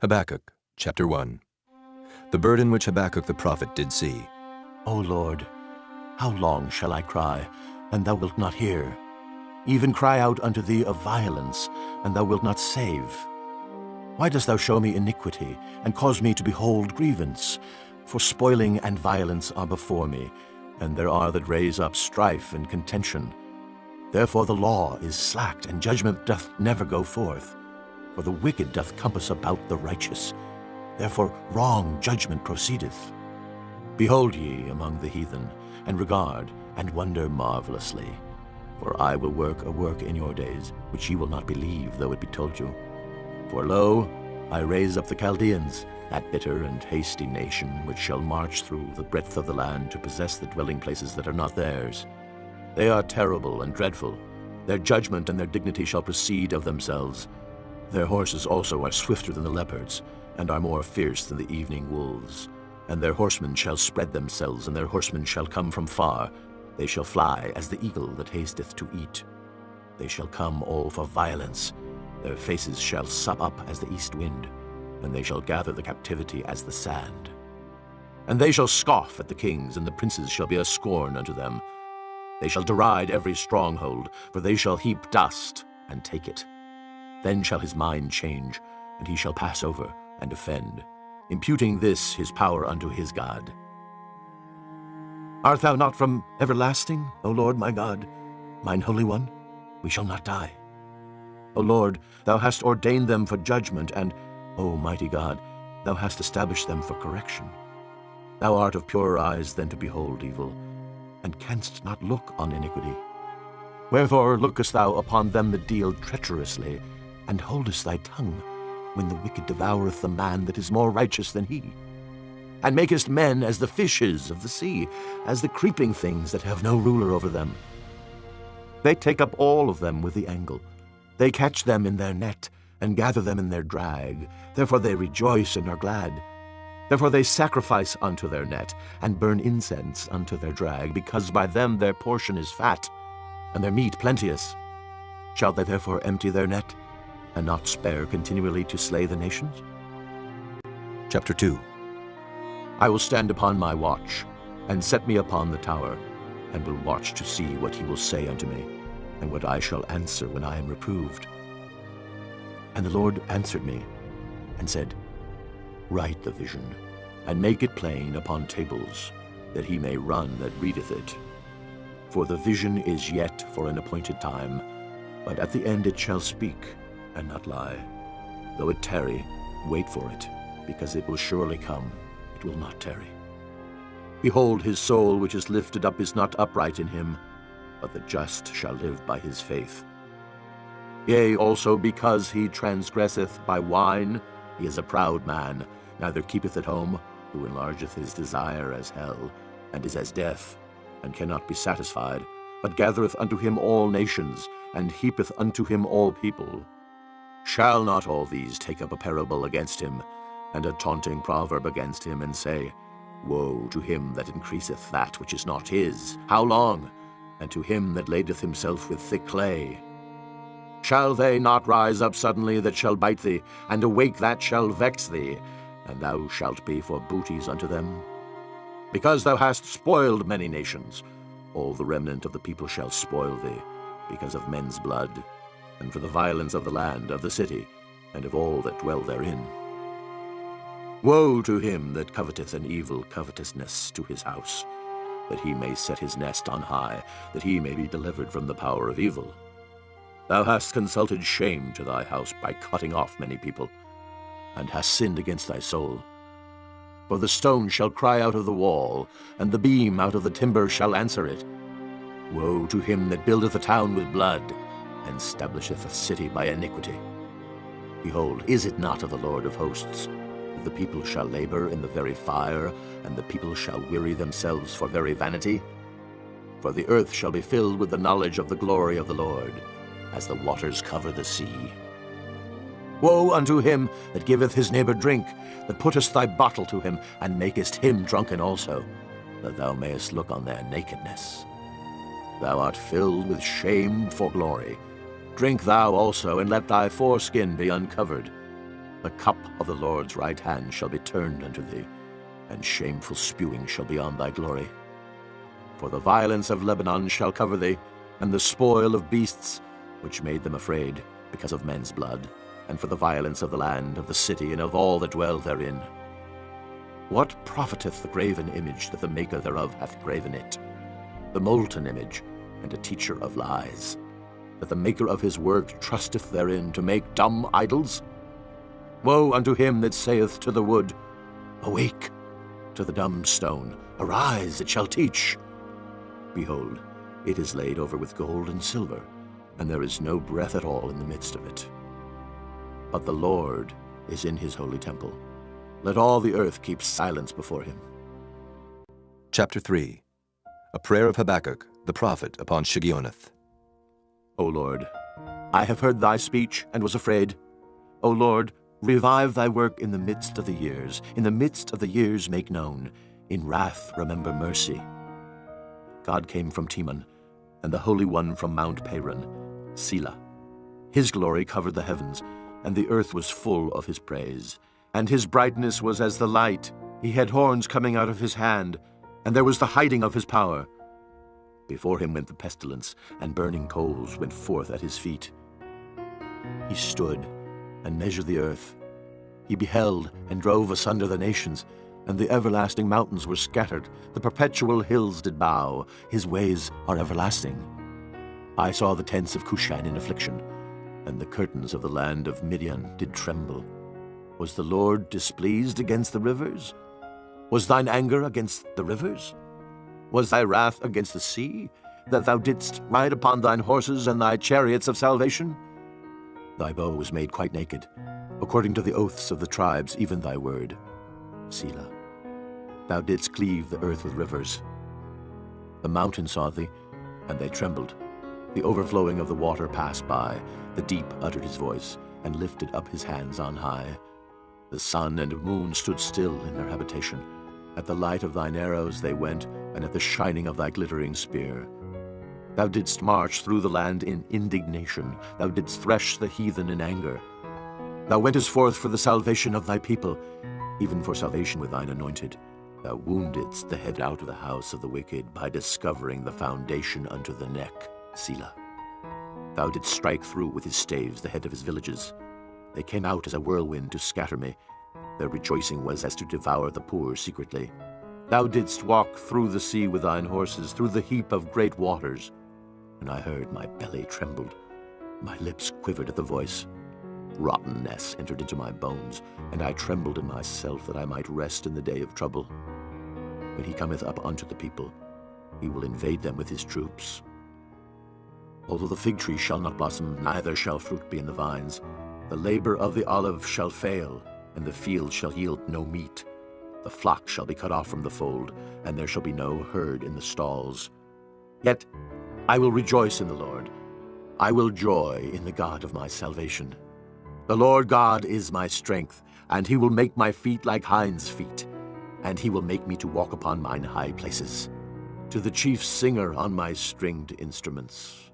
Habakkuk, chapter 1. The burden which Habakkuk the prophet did see. O Lord, how long shall I cry, and thou wilt not hear? Even cry out unto thee of violence, and thou wilt not save. Why dost thou show me iniquity, and cause me to behold grievance? For spoiling and violence are before me, and there are that raise up strife and contention. Therefore the law is slacked, and judgment doth never go forth. For the wicked doth compass about the righteous. Therefore wrong judgment proceedeth. Behold ye among the heathen, and regard, and wonder marvelously. For I will work a work in your days, which ye will not believe, though it be told you. For lo, I raise up the Chaldeans, that bitter and hasty nation, which shall march through the breadth of the land to possess the dwelling places that are not theirs. They are terrible and dreadful. Their judgment and their dignity shall proceed of themselves. Their horses also are swifter than the leopards, and are more fierce than the evening wolves. And their horsemen shall spread themselves, and their horsemen shall come from far. They shall fly as the eagle that hasteth to eat. They shall come all for violence. Their faces shall sup up as the east wind, and they shall gather the captivity as the sand. And they shall scoff at the kings, and the princes shall be a scorn unto them. They shall deride every stronghold, for they shall heap dust and take it. Then shall his mind change, and he shall pass over and offend, imputing this his power unto his God. Art thou not from everlasting, O Lord my God, mine Holy One? We shall not die. O Lord, thou hast ordained them for judgment, and, O mighty God, thou hast established them for correction. Thou art of purer eyes than to behold evil, and canst not look on iniquity. Wherefore lookest thou upon them that deal treacherously, and holdest thy tongue, when the wicked devoureth the man that is more righteous than he? And makest men as the fishes of the sea, as the creeping things that have no ruler over them. They take up all of them with the angle. They catch them in their net, and gather them in their drag. Therefore they rejoice and are glad. Therefore they sacrifice unto their net, and burn incense unto their drag, because by them their portion is fat, and their meat plenteous. Shall they therefore empty their net, and not spare continually to slay the nations? Chapter 2. I will stand upon my watch, and set me upon the tower, and will watch to see what he will say unto me, and what I shall answer when I am reproved. And the Lord answered me, and said, Write the vision, and make it plain upon tables, that he may run that readeth it. For the vision is yet for an appointed time, but at the end it shall speak, and not lie. Though it tarry, wait for it, because it will surely come, it will not tarry. Behold, his soul which is lifted up is not upright in him, but the just shall live by his faith. Yea, also because he transgresseth by wine, he is a proud man, neither keepeth at home, who enlargeth his desire as hell, and is as death, and cannot be satisfied, but gathereth unto him all nations, and heapeth unto him all people. Shall not all these take up a parable against him, and a taunting proverb against him, and say, Woe to him that increaseth that which is not his! How long? And to him that ladeth himself with thick clay. Shall they not rise up suddenly that shall bite thee, and awake that shall vex thee, and thou shalt be for booties unto them? Because thou hast spoiled many nations, all the remnant of the people shall spoil thee, because of men's blood, and for the violence of the land, of the city, and of all that dwell therein. Woe to him that coveteth an evil covetousness to his house, that he may set his nest on high, that he may be delivered from the power of evil. Thou hast consulted shame to thy house by cutting off many people, and hast sinned against thy soul. For the stone shall cry out of the wall, and the beam out of the timber shall answer it. Woe to him that buildeth a town with blood, and establisheth a city by iniquity. Behold, is it not of the Lord of hosts? The people shall labor in the very fire, and the people shall weary themselves for very vanity. For the earth shall be filled with the knowledge of the glory of the Lord, as the waters cover the sea. Woe unto him that giveth his neighbor drink, that puttest thy bottle to him, and makest him drunken also, that thou mayest look on their nakedness. Thou art filled with shame for glory. Drink thou also, and let thy foreskin be uncovered. The cup of the Lord's right hand shall be turned unto thee, and shameful spewing shall be on thy glory. For the violence of Lebanon shall cover thee, and the spoil of beasts, which made them afraid, because of men's blood, and for the violence of the land, of the city, and of all that dwell therein. What profiteth the graven image that the maker thereof hath graven it? The molten image, and a teacher of lies, that the maker of his work trusteth therein to make dumb idols? Woe unto him that saith to the wood, Awake! To the dumb stone, Arise, it shall teach. Behold, it is laid over with gold and silver, and there is no breath at all in the midst of it. But the Lord is in his holy temple. Let all the earth keep silence before him. Chapter 3. A prayer of Habakkuk, the prophet, upon Shigionoth. O Lord, I have heard thy speech and was afraid. O Lord, revive thy work in the midst of the years. In the midst of the years make known. In wrath remember mercy. God came from Teman, and the Holy One from Mount Paran, Selah. His glory covered the heavens, and the earth was full of his praise. And his brightness was as the light. He had horns coming out of his hand, and there was the hiding of his power. Before him went the pestilence, and burning coals went forth at his feet. He stood and measured the earth. He beheld and drove asunder the nations, and the everlasting mountains were scattered. The perpetual hills did bow. His ways are everlasting. I saw the tents of Cushan in affliction, and the curtains of the land of Midian did tremble. Was the Lord displeased against the rivers? Was thine anger against the rivers? Was thy wrath against the sea, that thou didst ride upon thine horses and thy chariots of salvation? Thy bow was made quite naked, according to the oaths of the tribes, even thy word. Selah. Thou didst cleave the earth with rivers. The mountains saw thee, and they trembled. The overflowing of the water passed by. The deep uttered his voice, and lifted up his hands on high. The sun and moon stood still in their habitation. At the light of thine arrows they went, and at the shining of thy glittering spear. Thou didst march through the land in indignation. Thou didst thresh the heathen in anger. Thou wentest forth for the salvation of thy people, even for salvation with thine anointed. Thou woundedst the head out of the house of the wicked by discovering the foundation unto the neck. Selah. Thou didst strike through with his staves the head of his villages. They came out as a whirlwind to scatter me. Their rejoicing was as to devour the poor secretly. Thou didst walk through the sea with thine horses, through the heap of great waters. And I heard my belly trembled. My lips quivered at the voice. Rottenness entered into my bones, and I trembled in myself that I might rest in the day of trouble. When he cometh up unto the people, he will invade them with his troops. Although the fig tree shall not blossom, neither shall fruit be in the vines, the labor of the olive shall fail, and the field shall yield no meat. The flock shall be cut off from the fold, and there shall be no herd in the stalls. Yet I will rejoice in the Lord. I will joy in the God of my salvation. The Lord God is my strength, and he will make my feet like hinds' feet, and he will make me to walk upon mine high places, to the chief singer on my stringed instruments.